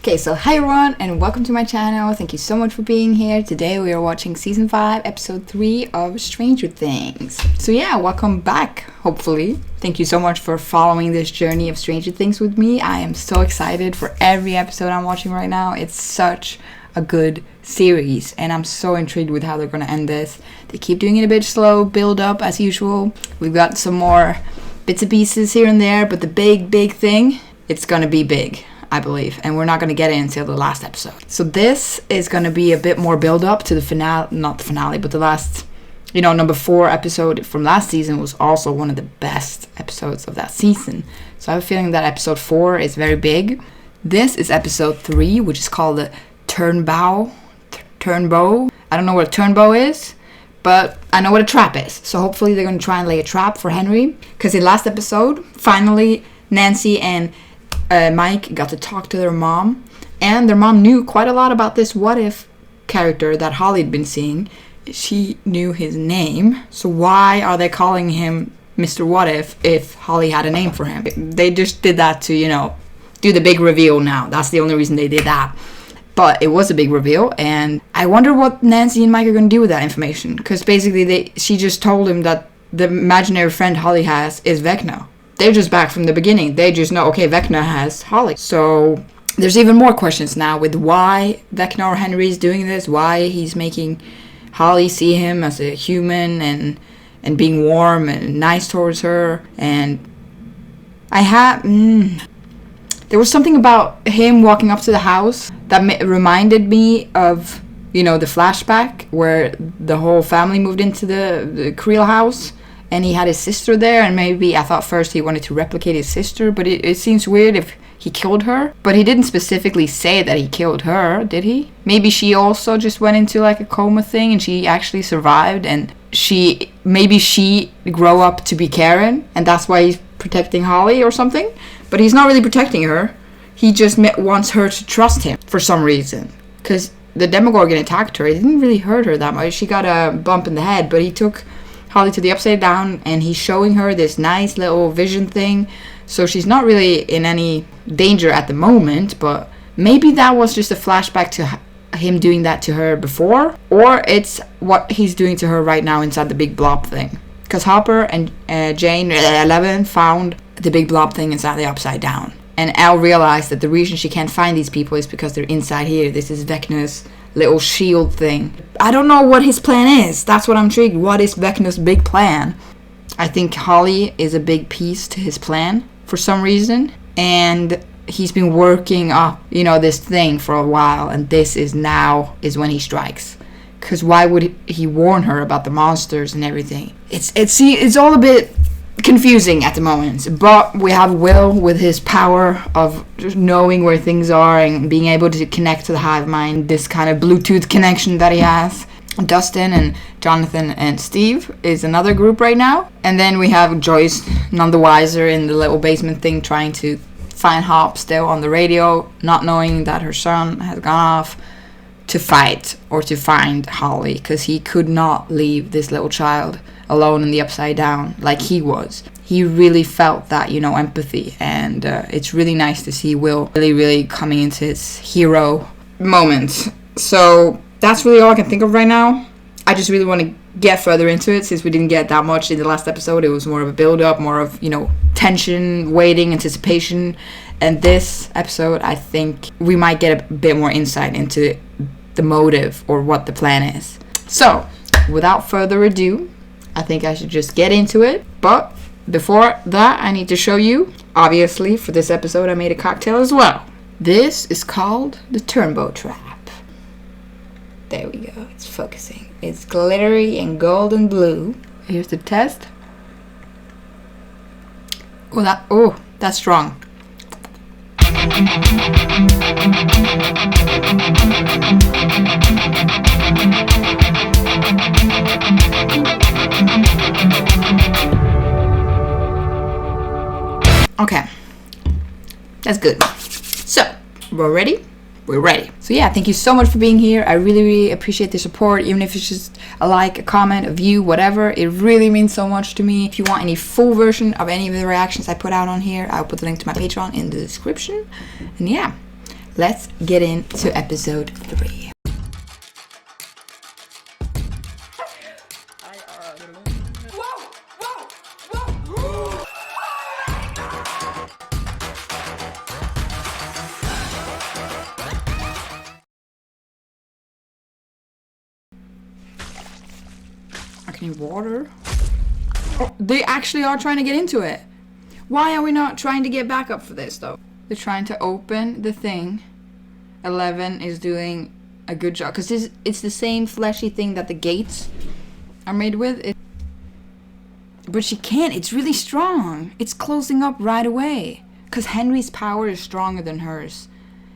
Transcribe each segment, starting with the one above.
Okay, so hi everyone and welcome to my channel. Thank you so much for being here. Today we are watching season 5 episode 3 of Stranger Things. So yeah, welcome back, hopefully. Thank you so much for following this journey of Stranger Things with me. I am so excited for every episode I'm watching right now. It's such a good series and I'm so intrigued with how they're gonna end this. They keep doing it a bit slow, build up as usual. We've got some more bits and pieces here and there, but the big thing, it's gonna be big, I believe, and we're not going to get it until the last episode. So this is going to be a bit more build up to the finale, not the finale, but the last, number 4 episode from last season was also one of the best episodes of that season. So I have a feeling that episode 4 is very big. This is episode 3, which is called the Turnbow. I don't know what a turnbow is, but I know what a trap is. So hopefully they're going to try and lay a trap for Henry, because in last episode, finally, Nancy and Mike got to talk to their mom, and their mom knew quite a lot about this what if character that Holly had been seeing. She knew his name, so why are they calling him Mr. What if Holly had a name for him? They just did that to, do the big reveal now. That's the only reason they did that. But it was a big reveal, and I wonder what Nancy and Mike are going to do with that information, because basically she just told him that the imaginary friend Holly has is Vecna. They're just back from the beginning. They just know, okay, Vecna has Holly. So there's even more questions now with why Vecna or Henry is doing this, why he's making Holly see him as a human and being warm and nice towards her. And there was something about him walking up to the house that reminded me of, the flashback where the whole family moved into the Creel house. And he had his sister there, and maybe I thought first he wanted to replicate his sister, but it seems weird if he killed her. But he didn't specifically say that he killed her, did he? Maybe she also just went into like a coma thing and she actually survived, and maybe she grew up to be Karen, and that's why he's protecting Holly or something. But he's not really protecting her. He just wants her to trust him for some reason. Because the Demogorgon attacked her. It didn't really hurt her that much. She got a bump in the head, but he took Holly to the upside down, and he's showing her this nice little vision thing, so she's not really in any danger at the moment. But maybe that was just a flashback to him doing that to her before, or it's what he's doing to her right now inside the big blob thing, because Hopper and Jane 11 found the big blob thing inside the upside down, and Al realized that the reason she can't find these people is because they're inside here. This is Vecna's little shield thing. I don't know what his plan is. That's what I'm intrigued. What is Vecna's big plan? I think Holly is a big piece to his plan for some reason, and he's been working up, this thing for a while, and this is when he strikes. Because why would he warn her about the monsters and everything? It's all a bit confusing at the moment, but we have Will with his power of just knowing where things are and being able to connect to the hive mind, this kind of Bluetooth connection that he has. Dustin and Jonathan and Steve is another group right now, and then we have Joyce, none the wiser, in the little basement thing, trying to find Hop still on the radio, not knowing that her son has gone off to fight or to find Holly, because he could not leave this little child alone in the upside down like he was. He really felt that, empathy, and it's really nice to see Will really coming into his hero moment. So that's really all I can think of right now. I just really want to get further into it, since we didn't get that much in the last episode. It was more of a build-up, more of, tension, waiting, anticipation. And this episode, I think we might get a bit more insight into the motive or what the plan is. So, without further ado, I think I should just get into it. But before that, I need to show you, obviously, for this episode, I made a cocktail as well. This is called the Turnbow Trap. There we go. It's focusing. It's glittery and golden blue. Here's the test. That's strong. Okay, that's good. So, we're ready? We're ready. So yeah, thank you so much for being here. I really appreciate the support, even if it's just a like, a comment, a view, whatever. It really means so much to me. If you want any full version of any of the reactions I put out on here, I'll put the link to my Patreon in the description. And yeah, let's get into episode 3. I need water. Oh, they actually are trying to get into it. Why are we not trying to get back up for this though? They're trying to open the thing. 11 is doing a good job because it's the same fleshy thing that the gates are made with. But she can't. It's really strong. It's closing up right away because Henry's power is stronger than hers.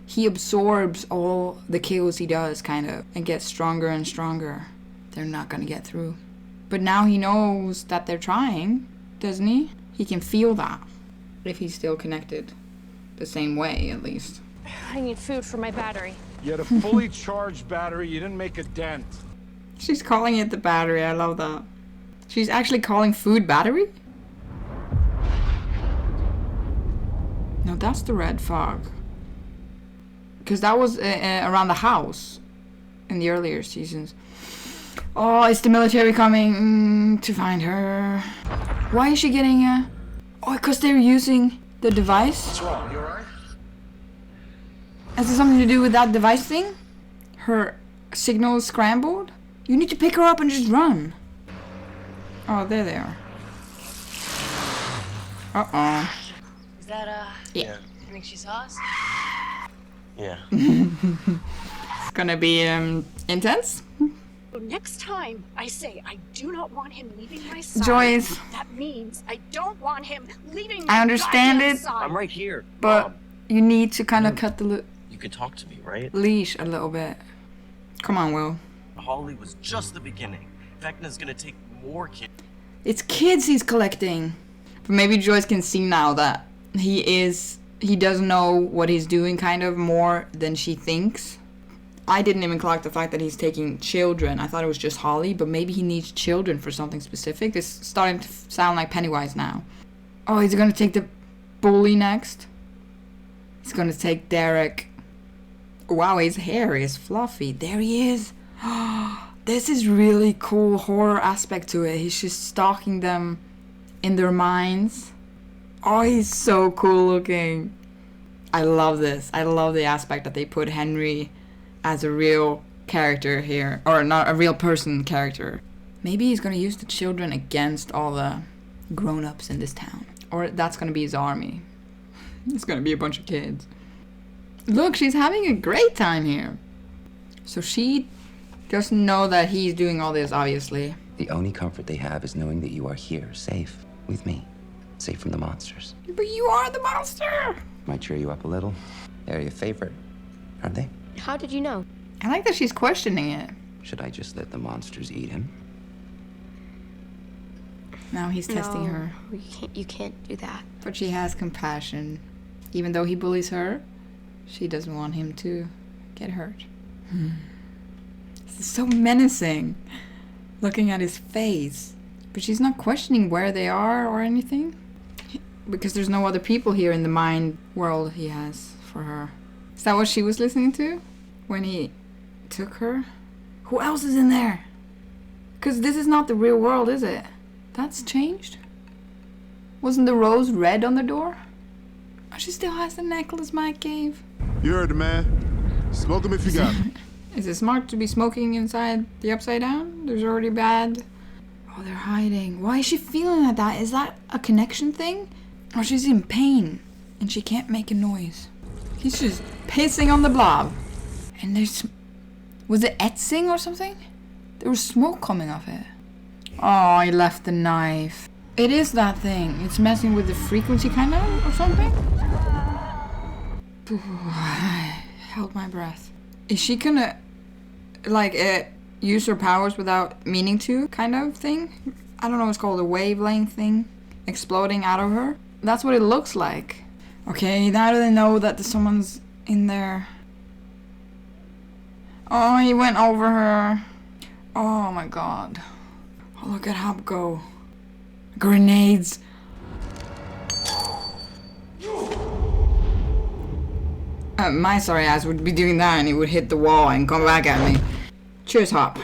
He absorbs all the kills he does, kind of, and gets stronger and stronger. They're not gonna get through. But now he knows that they're trying, doesn't he? He can feel that. If he's still connected. The same way, at least. I need food for my battery. You had a fully charged battery, you didn't make a dent. She's calling it the battery, I love that. She's actually calling food battery? No, that's the red fog. Because that was around the house in the earlier seasons. Oh, it's the military coming to find her. Why is she getting a... Oh, because they're using the device? What's wrong? You alright? Has it something to do with that device thing? Her signal is scrambled? You need to pick her up and just run. Oh, there they are. Uh-oh. Is that, Yeah. You think she saw us? Yeah. It's gonna be, intense? Next time I say I do not want him leaving my side, Joyce. that means I don't want him leaving I understand goddamn it, side. I'm right here. But Mom, you need to kind of cut the you can talk to me, right? leash a little bit. Come on, Will. Holly was just the beginning. Vecna's gonna take more kids. It's kids he's collecting. But maybe Joyce can see now that he does know what he's doing kind of more than she thinks. I didn't even clock the fact that he's taking children. I thought it was just Holly, but maybe he needs children for something specific. This is starting to sound like Pennywise now. Oh, he's gonna take the bully next. He's gonna take Derek. Wow, his hair is fluffy. There he is. This is really cool horror aspect to it. He's just stalking them in their minds. Oh, he's so cool looking. I love this. I love the aspect that they put Henry as a real character here. Or not a real person character. Maybe he's gonna use the children against all the grown-ups in this town. Or that's gonna be his army. It's gonna be a bunch of kids. Look, she's having a great time here. So she doesn't know that he's doing all this, obviously. The only comfort they have is knowing that you are here, safe, with me. Safe from the monsters. But you are the monster! Might cheer you up a little. They're your favorite, aren't they? How did you know? I like that she's questioning it. Should I just let the monsters eat him? Now he's testing her. You can't do that. But she has compassion. Even though he bullies her, she doesn't want him to get hurt. This is so menacing. Looking at his face. But she's not questioning where they are or anything. Because there's no other people here in the mind world he has for her. Is that what she was listening to when he took her? Who else is in there? Because this is not the real world, is it? That's changed? Wasn't the rose red on the door? Oh, she still has the necklace Mike gave. You heard the man. Smoke 'em if you got 'em. Is it smart to be smoking inside the Upside Down? There's already bad. Oh, they're hiding. Why is she feeling like that? Is that a connection thing? Or she's in pain and she can't make a noise. He's just pissing on the blob. And there's... Was it Etsing or something? There was smoke coming off it. Oh, he left the knife. It is that thing. It's messing with the frequency kind of or something. I held my breath. Is she gonna like use her powers without meaning to kind of thing? I don't know, it's called a wavelength thing exploding out of her. That's what it looks like. Okay, now they know that someone's in there. Oh, he went over her. Oh my god. Oh, look at Hop go. Grenades. My sorry ass would be doing that and he would hit the wall and come back at me. Cheers, Hop.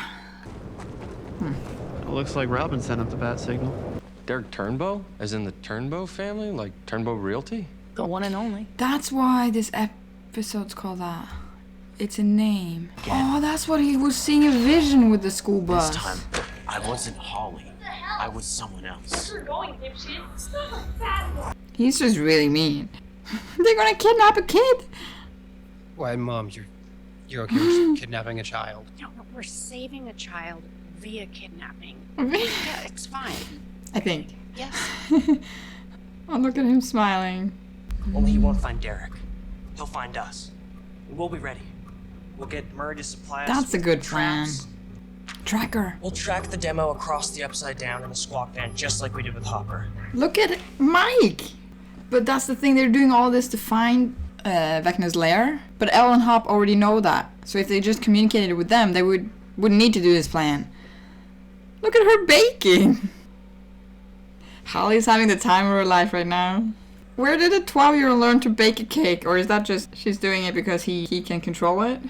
It looks like Robin sent up the bat signal. Derek Turnbow? As in the Turnbow family? Like Turnbow Realty? The one and only. That's why this episode's called that. It's a name. Oh, that's what he was seeing a vision with the school bus. This time, I wasn't Holly. I was someone else. He's just really mean. They're gonna kidnap a kid. Why, Mom, you're okay with kidnapping a child? No, we're saving a child via kidnapping. Yeah, it's fine. I think. Yes. Oh, look at him smiling. Only he won't find Derek. He'll find us. We'll be ready. We'll get Murray to supply us. That's a with good plan. traps. Tracker. We'll track the demo across the Upside Down in the squawk van, just like we did with Hopper. Look at Mike. But that's the thing. They're doing all this to find Vecna's lair. But Elle and Hop already know that. So if they just communicated with them, they wouldn't need to do this plan. Look at her baking. Holly's having the time of her life right now. Where did a 12-year-old learn to bake a cake? Or is that just she's doing it because he can control it?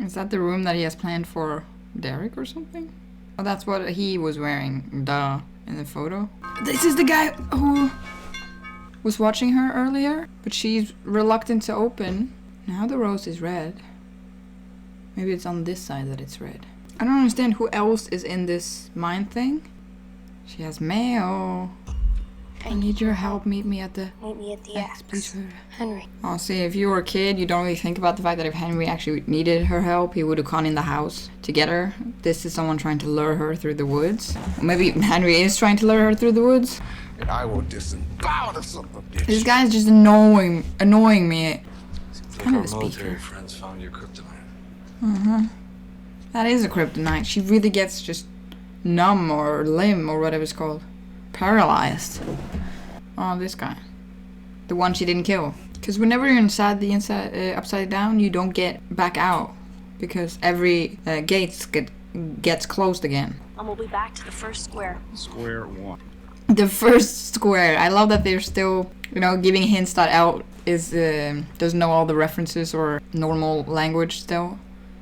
Is that the room that he has planned for Derek or something? Oh, that's what he was wearing, duh, in the photo. This is the guy who was watching her earlier, but she's reluctant to open. Now the rose is red. Maybe it's on this side that it's red. I don't understand who else is in this mine thing. She has mail. I need your help. Meet me at the X, please. Henry. Oh, see, if you were a kid, you don't really think about the fact that if Henry actually needed her help, he would have gone in the house to get her. This is someone trying to lure her through the woods. Or maybe Henry is trying to lure her through the woods. And I will disembowel the son of a bitch. This guy's just annoying me. Kind of a military speaker. friends found your kryptonite. That is a kryptonite. She really gets just numb or limb or whatever it's called. Paralyzed. Oh, this guy. The one she didn't kill. Because whenever you're inside the upside down, you don't get back out. Because every gate gets closed again. And we'll be back to the first square. Square one. The first square. I love that they're still, giving hints that Elle doesn't know all the references or normal language still.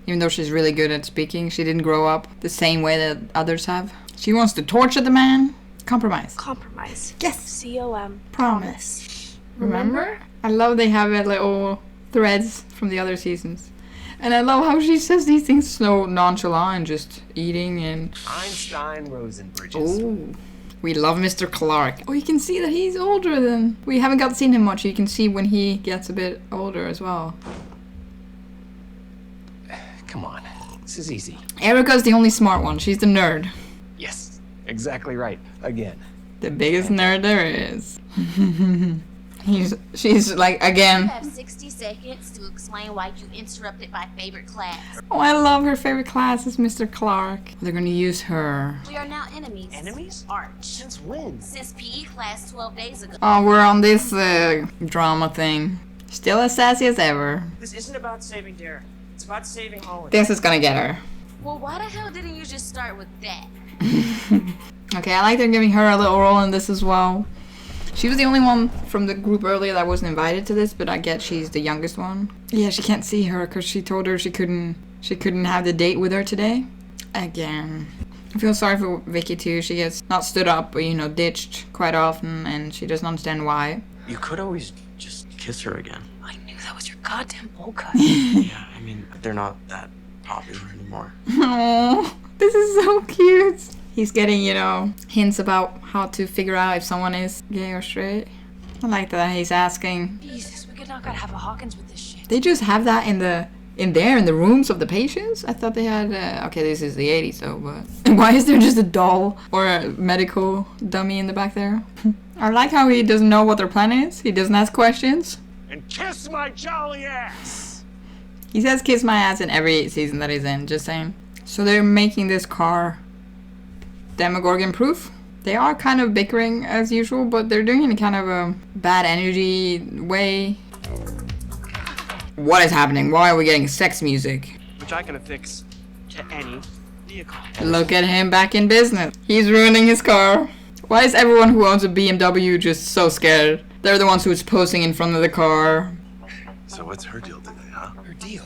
Even though she's really good at speaking, she didn't grow up the same way that others have. She wants to torture the man. Compromise. Compromise. Yes. COM. Promise. Remember? I love they have little threads from the other seasons. And I love how she says these things so nonchalant, just eating and... Einstein Rosenbridges. Oh. We love Mr. Clark. Oh, you can see that he's older than... We haven't got seen him much. You can see when he gets a bit older as well. Come on. This is easy. Erica's the only smart one. She's the nerd. Yes. Exactly right. Again. The biggest nerd there is. She's like, again. You have 60 seconds to explain why you interrupted my favorite class. Oh, I love her favorite class is Mr. Clark. They're gonna use her. We are now enemies. Enemies? Arch. Since when? Since PE class 12 days ago. Oh, we're on this drama thing. Still as sassy as ever. This isn't about saving Derek. It's about saving Holly. This is gonna get her. Well, why the hell didn't you just start with that? Okay, I like they're giving her a little role in this as well. She was the only one from the group earlier that wasn't invited to this, but I get she's the youngest one. Yeah, she can't see her because she told her she couldn't have the date with her today. Again. I feel sorry for Vicky too. She gets not stood up, but ditched quite often, and she doesn't understand why. You could always just kiss her again. I knew that was your goddamn bowl cut. Yeah, I mean, they're not that popular anymore. Oh, this is so cute. He's getting, hints about how to figure out if someone is gay or straight. I like that he's asking. Jesus, we could not gotta have a Hawkins with this shit. They just have that in the rooms of the patients? I thought they had, okay, this is the 80s though, but why is there just a doll or a medical dummy in the back there? I like how he doesn't know what their plan is. He doesn't ask questions. And kiss my jolly ass! He says kiss my ass in every season that he's in, just saying. So they're making this car Demogorgon proof. They are kind of bickering as usual, but they're doing it in kind of a bad energy way. What is happening? Why are we getting sex music? Which I can affix to any vehicle. Look at him back in business. He's ruining his car. Why is everyone who owns a BMW just so scared? They're the ones who's posing in front of the car. So what's her deal today, huh? Her deal.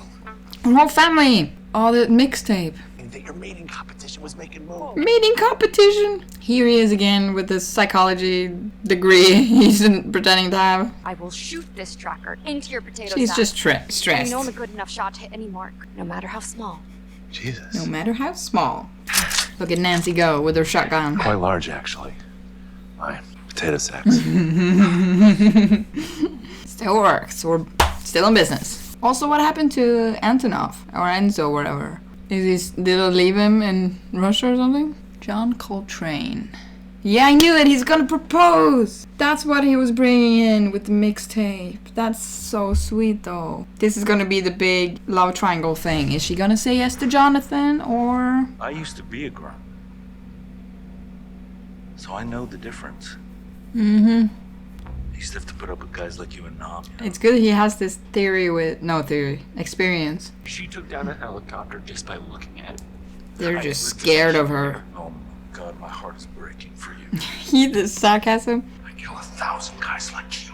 Her whole family. All the mixtape. And that your mating competition was making moves. Mating competition. Here he is again with this psychology degree he's pretending to have. I will shoot this tracker into your potato She's sack. just stressed. I know I'm a good enough shot to hit any mark, no matter how small. Jesus. No matter how small. Look at Nancy go with her shotgun. Quite large, actually. My potato sacks. Still works. We're still in business. Also, what happened to Antonov or Enzo, whatever? Did they leave him in Russia or something? John Coltrane. Yeah, I knew it. He's gonna propose. That's what he was bringing in with the mixtape. That's so sweet, though. This is gonna be the big love triangle thing. Is she gonna say yes to Jonathan or? I used to be a grunt, so I know the difference. Mm-hmm. I used to have to put up with guys like you and Nom. It's good he has this experience. She took down a helicopter just by looking at it. They're just scared of her. Oh my God, my heart is breaking for you. He the sarcasm. I kill 1,000 guys like you.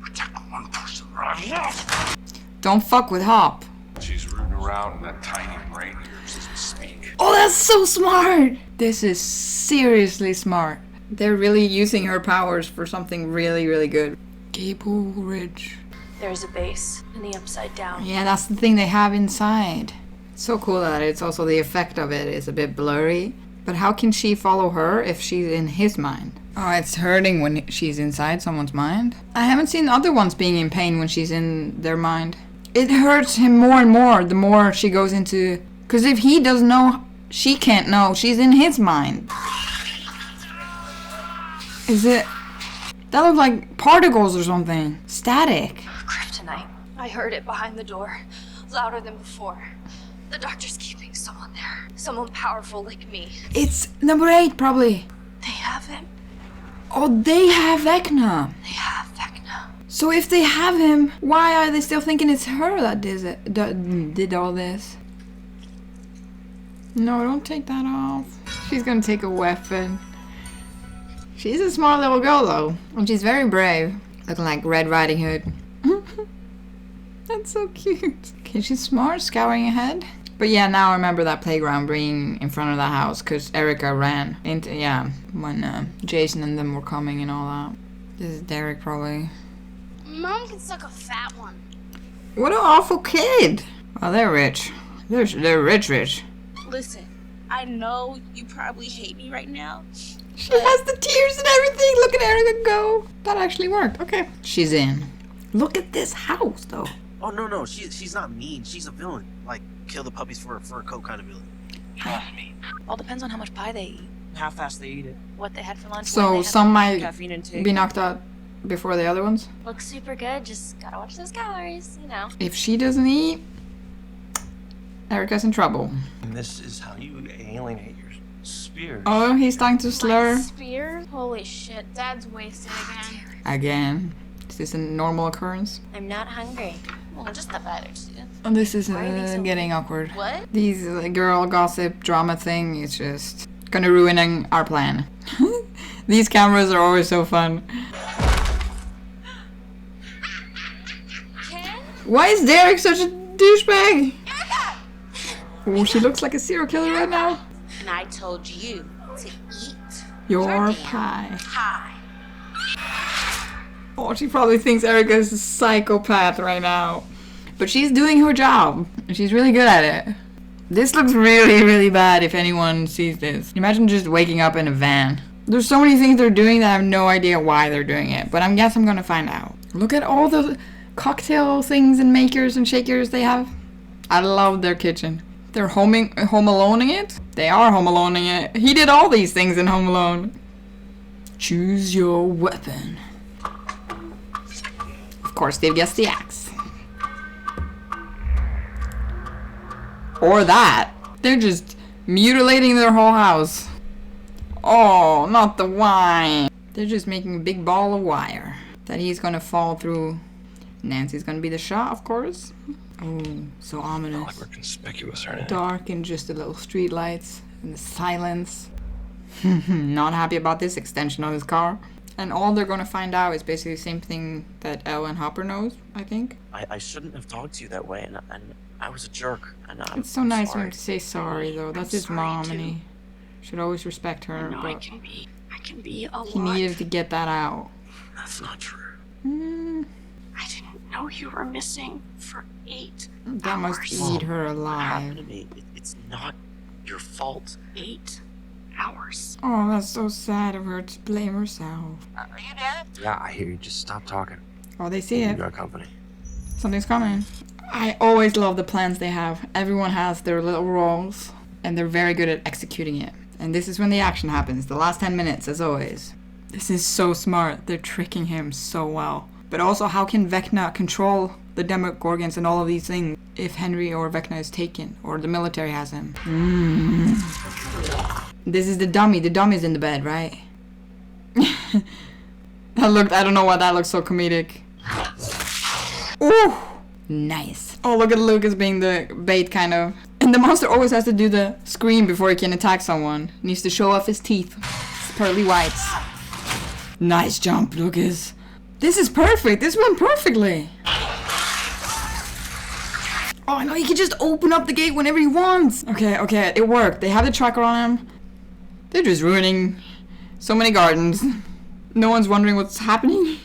Protect one person right. Don't fuck with Hop. She's rooting around in that tiny brain of yours as we speak. Oh, that's so smart. This is seriously smart. They're really using her powers for something really, really good. Gable Ridge. There's a base in the upside down. Yeah, that's the thing they have inside. It's so cool that it's also the effect of it is a bit blurry. But how can she follow her if she's in his mind? Oh, it's hurting when she's inside someone's mind. I haven't seen other ones being in pain when she's in their mind. It hurts him more and more the more she goes into... Because if he doesn't know, she can't know. She's in his mind. Is it... That looked like particles or something. Static. Kryptonite. I heard it behind the door. Louder than before. The doctor's keeping someone there. Someone powerful like me. It's number 8, probably. They have him. Oh, they have Vecna. They have Vecna. So if they have him, why are they still thinking it's her that did all this? No, don't take that off. She's gonna take a weapon. She's a smart little girl, though. And she's very brave. Looking like Red Riding Hood. That's so cute. Okay, she's smart, scouring ahead. But yeah, now I remember that playground being in front of that house because Erica ran into, when Jason and them were coming and all that. This is Derek, probably. Mom can suck a fat one. What an awful kid. Oh, they're rich. They're rich. Listen, I know you probably hate me right now. She has the tears and everything. Look at Erica go. That actually worked. Okay. She's in. Look at this house, though. Oh, no, she's not mean. She's a villain. Like, kill the puppies for a coat kind of villain. Trust me. All depends on how much pie they eat. How fast they eat it. What they had for lunch. So some might caffeine intake. be knocked out before the other ones. Looks super good, just gotta watch those calories, you know. If she doesn't eat, Erica's in trouble. And this is how you alienate your spears. Oh, he's starting to slur. My spear? Holy shit, Dad's wasted again. Again. Is this a normal occurrence? I'm not hungry. Well, just the better too. Oh, this is Why are they so getting weird? awkward. What? These girl gossip drama thing is just gonna ruin our plan. These cameras are always so fun. Ken? Why is Derek such a douchebag? Oh, she looks like a serial killer right now. And I told you to eat Your damn pie. pie. Oh, she probably thinks Erica's a psychopath right now. But she's doing her job. And she's really good at it. This looks really, really bad if anyone sees this. Imagine just waking up in a van. There's so many things they're doing that I have no idea why they're doing it. But I guess I'm gonna find out. Look at all the cocktail things and makers and shakers they have. I love their kitchen. They're home aloneing it? They are home aloneing it. He did all these things in Home Alone. Choose your weapon. Of course, they've guessed the axe. Or that. They're just mutilating their whole house. Oh, not the wine. They're just making a big ball of wire that he's gonna fall through. Nancy's gonna be the shot, of course. Oh, so ominous. Not like we're conspicuous or anything. Dark and just the little street lights and the silence. Not happy about this extension of his car. And all they're gonna find out is basically the same thing that Elle and Hopper knows, I think. I shouldn't have talked to you that way, and I was a jerk, and It's so nice of him to say sorry, though. That's his mom, and he should always respect her, I know I but can be a he lot. needed to get that out. That's not true. I didn't know you were missing for 8 That hours. must eat her What happened to alive. me? It's not your fault. 8 hours. Oh, that's so sad of her to blame herself. Yeah, I hear you. Just stop talking. Oh, they see You it. got company. Something's coming. I always love the plans they have. Everyone has their little roles, and they're very good at executing it. And this is when the action happens, the last 10 minutes, as always. This is so smart. They're tricking him so well. But also, how can Vecna control the Demogorgons and all of these things if Henry or Vecna is taken, or the military has him? This is the dummy. The dummy's in the bed, right? I don't know why that looks so comedic. Ooh! Nice. Oh, look at Lucas being the bait, kind of. And the monster always has to do the scream before he can attack someone. Needs to show off his teeth. His pearly whites. Nice jump, Lucas. This is perfect. This went perfectly. Oh, I know he can just open up the gate whenever he wants. Okay, it worked. They have the tracker on him. They're just ruining so many gardens. No one's wondering what's happening.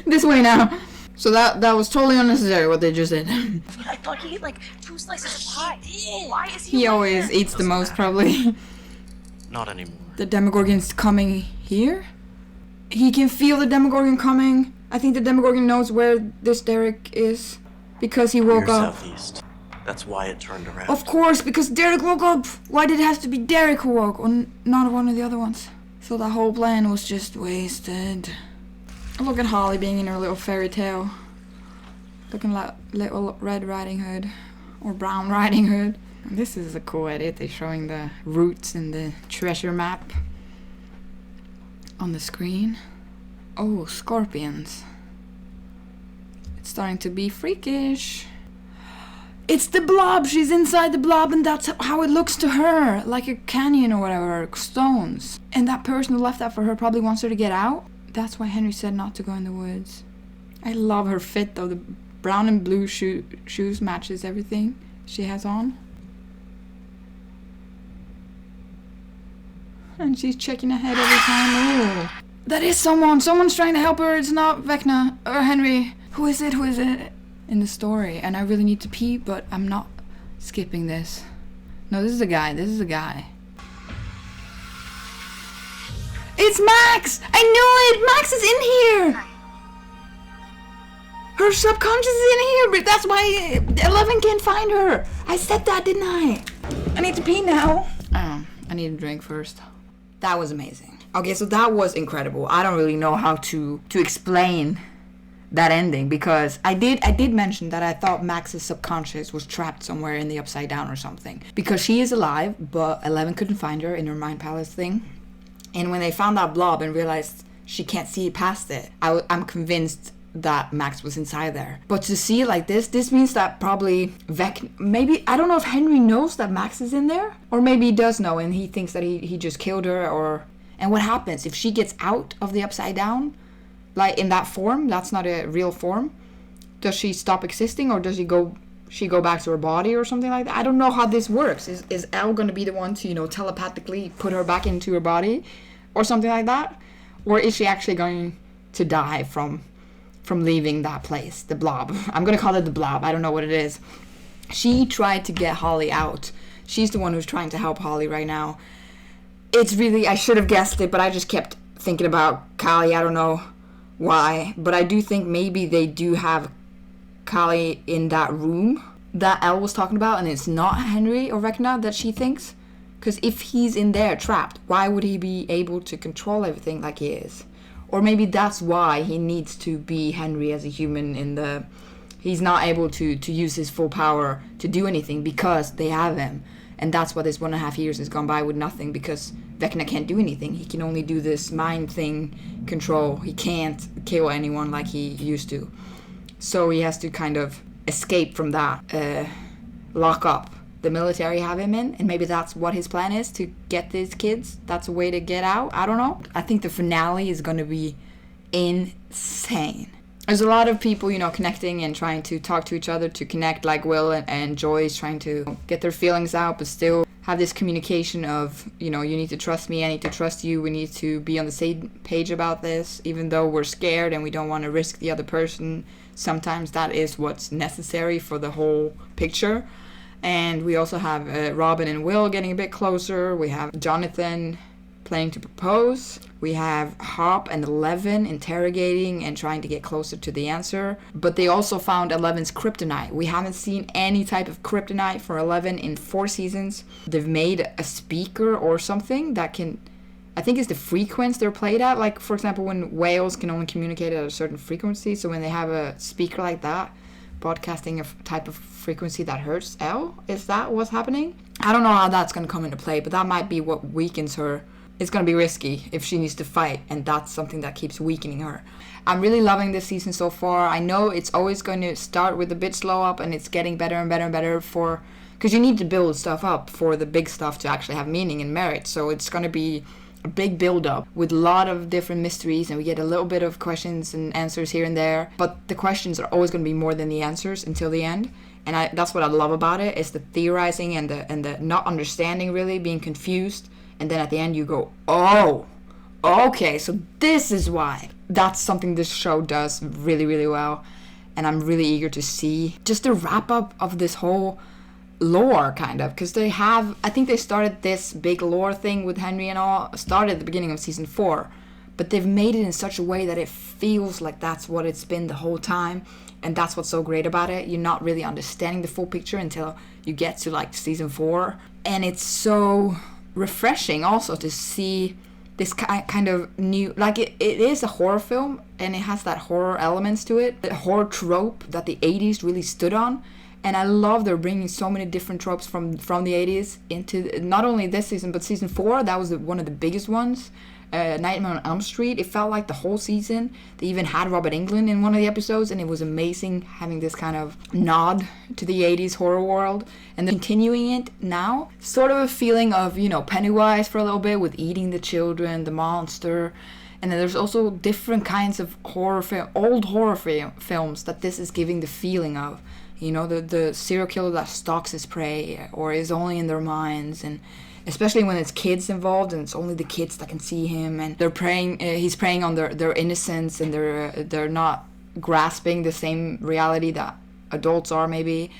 This way now. So that was totally unnecessary what they just did. I thought he ate like 2 slices of pie. Why is he He always eats the most, probably. Not anymore. The Demogorgon's coming here? He can feel the Demogorgon coming. I think the Demogorgon knows where this Derek is. Because he woke up. Southeast. That's why it turned around. Of course, because Derek woke up. Why did it have to be Derek who woke, or not one of the other ones? So the whole plan was just wasted. Look at Holly being in her little fairy tale. Looking like little Red Riding Hood. Or Brown Riding Hood. And this is a cool edit. They're showing the routes in the treasure map on the screen. Oh, scorpions. It's starting to be freakish. It's the blob! She's inside the blob, and that's how it looks to her. Like a canyon or whatever, stones. And that person who left that for her probably wants her to get out. That's why Henry said not to go in the woods. I love her fit though. The brown and blue shoes matches everything she has on. And she's checking ahead every time. Ooh. That is someone! Someone's trying to help her! It's not Vecna or Henry. Who is it? Who is it? In the story, and I really need to pee, but I'm not skipping this. No, this is a guy. This is a guy. It's Max! I knew it! Max is in here! Her subconscious is in here, but that's why 11 can't find her. I said that, didn't I? I need to pee now. I need a drink first. That was amazing. Okay, so that was incredible. I don't really know how to explain that ending, because I did mention that I thought Max's subconscious was trapped somewhere in the Upside Down or something, because she is alive, but 11 couldn't find her in her mind palace thing. And when they found that blob and realized she can't see past it, I'm convinced that Max was inside there. But to see it like this means that probably maybe, I don't know if Henry knows that Max is in there, or maybe he does know and he thinks that he just killed her, or... And what happens if she gets out of the Upside Down? Like in that form, that's not a real form. Does she stop existing, or does she go back to her body or something like that? I don't know how this works. Is Elle gonna be the one to, telepathically put her back into her body or something like that? Or is she actually going to die from leaving that place, the blob? I'm gonna call it the blob. I don't know what it is. She tried to get Holly out. She's the one who's trying to help Holly right now. It's really, I should have guessed it, but I just kept thinking about Callie. I don't know why, but I do think maybe they do have Callie in that room that Elle was talking about, and it's not Henry or Vecna that she thinks. Because if he's in there trapped, why would he be able to control everything like he is? Or maybe that's why he needs to be Henry as a human he's not able to use his full power to do anything because they have him. And that's why this 1.5 years has gone by with nothing, because Vecna can't do anything. He can only do this mind thing, control. He can't kill anyone like he used to. So he has to kind of escape from that, lock up the military have him in, and maybe that's what his plan is, to get these kids. That's a way to get out. I don't know. I think the finale is going to be insane. There's a lot of people, you know, connecting and trying to talk to each other, to connect, like Will and Joyce, trying to get their feelings out, but still have this communication of, you know, you need to trust me, I need to trust you, we need to be on the same page about this, even though we're scared and we don't want to risk the other person. Sometimes that is what's necessary for the whole picture. And we also have Robin and Will getting a bit closer. We have Jonathan planning to propose. We have Hop and Eleven interrogating and trying to get closer to the answer. But they also found Eleven's kryptonite. We haven't seen any type of kryptonite for 11 in 4 seasons. They've made a speaker or something that can, I think it's the frequency they're played at. Like, for example, when whales can only communicate at a certain frequency. So when they have a speaker like that, broadcasting a type of frequency that hurts Elle, is that what's happening? I don't know how that's going to come into play, but that might be what weakens her. It's going to be risky if she needs to fight, and that's something that keeps weakening her. I'm really loving this season so far. I know it's always going to start with a bit slow up, and it's getting better and better and better because you need to build stuff up for the big stuff to actually have meaning and merit. So it's going to be a big build up with a lot of different mysteries, and we get a little bit of questions and answers here and there, but the questions are always going to be more than the answers until the end. And that's what I love about it, is the theorizing and the not understanding, really being confused, and then at the end you go, oh, okay, so this is why. That's something this show does really, really well, and I'm really eager to see just the wrap up of this whole lore, kind of, because I think they started this big lore thing with Henry and all, started at the beginning of season 4, but they've made it in such a way that it feels like that's what it's been the whole time, and that's what's so great about it. You're not really understanding the full picture until you get to like season 4, and it's so refreshing also to see this kind of new, like it is a horror film, and it has that horror elements to it, the horror trope that the 80s really stood on. And I love they're bringing so many different tropes from the 80s into not only this season, but season 4. That was one of the biggest ones. Nightmare on Elm Street. It felt like the whole season. They even had Robert Englund in one of the episodes, and it was amazing having this kind of nod to the 80s horror world. And then continuing it now, sort of a feeling of, you know, Pennywise for a little bit with eating the children, the monster. And then there's also different kinds of old horror films that this is giving the feeling of. You know, the serial killer that stalks his prey or is only in their minds, and especially when it's kids involved and it's only the kids that can see him, and they're preying. He's preying on their innocence, and they're not grasping the same reality that adults are maybe,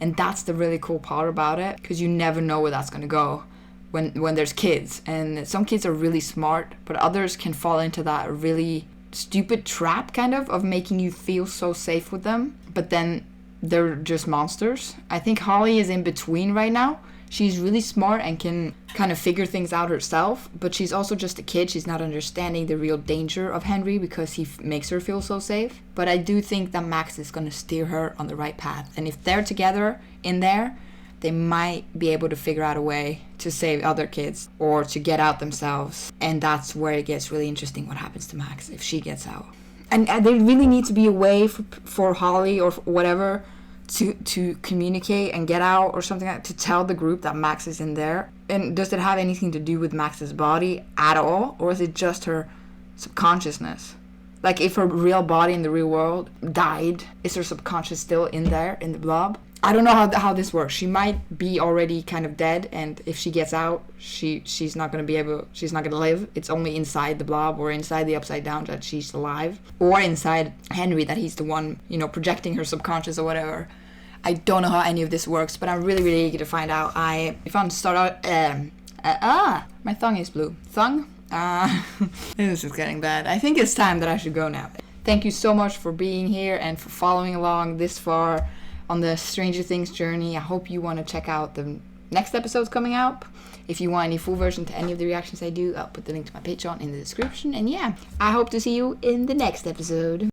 and that's the really cool part about it, because you never know where that's gonna go when there's kids, and some kids are really smart, but others can fall into that really stupid trap kind of making you feel so safe with them, but then they're just monsters. I think Holly is in between right now. She's really smart and can kind of figure things out herself, but she's also just a kid. She's not understanding the real danger of Henry because he makes her feel so safe. But I do think that Max is going to steer her on the right path. And if they're together in there, they might be able to figure out a way to save other kids or to get out themselves. And that's where it gets really interesting, what happens to Max if she gets out. And there really needs to be a way for Holly or whatever to communicate and get out or something like that, to tell the group that Max is in there. And does it have anything to do with Max's body at all, or is it just her subconsciousness? Like, if her real body in the real world died, is her subconscious still in there in the blob? I don't know how this works. She might be already kind of dead, and if she gets out, she's not going to live. It's only inside the blob or inside the Upside Down that she's alive, or inside Henry that he's the one, you know, projecting her subconscious or whatever. I don't know how any of this works, but I'm really, really eager to find out. If I'm start out, my tongue is blue. This is getting bad. I think it's time that I should go now. Thank you so much for being here and for following along this far on the Stranger Things journey. I hope you want to check out the next episodes coming up. If you want any full version to any of the reactions I do, I'll put the link to my Patreon in the description. And yeah, I hope to see you in the next episode.